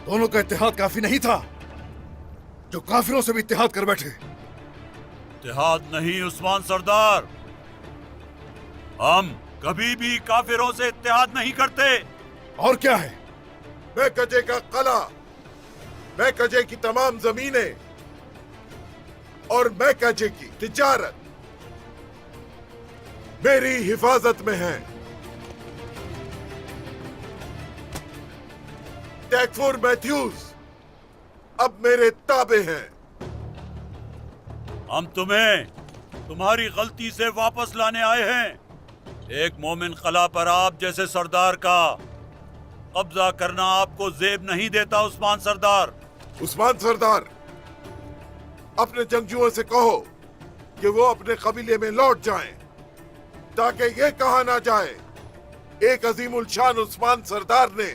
दोनों का इत्तेहाद काफी नहीं था, जो काफिरों से भी इत्तेहाद कर बैठे। इत्तेहाद नहीं उस्मान सरदार, हम कभी भी काफिरों से इत्तेहाद नहीं करते। और क्या है? मैकजे का कला, मैकजे की तमाम जमीनें और मैकजे की तिजारत मेरी हिफाजत में है। टैगफोर मैथ्यूज अब मेरे ताबे हैं। हम तुम्हें तुम्हारी गलती से वापस लाने आए हैं। एक मोमिन कला पर आप जैसे सरदार का कब्जा करना आपको जेब नहीं देता उस्मान सरदार। उस्मान सरदार, अपने जंगजुओं से कहो कि वो अपने कबीले में लौट जाएं, ताकि ये कहा ना जाए एक अजीमुल शान उस्मान सरदार ने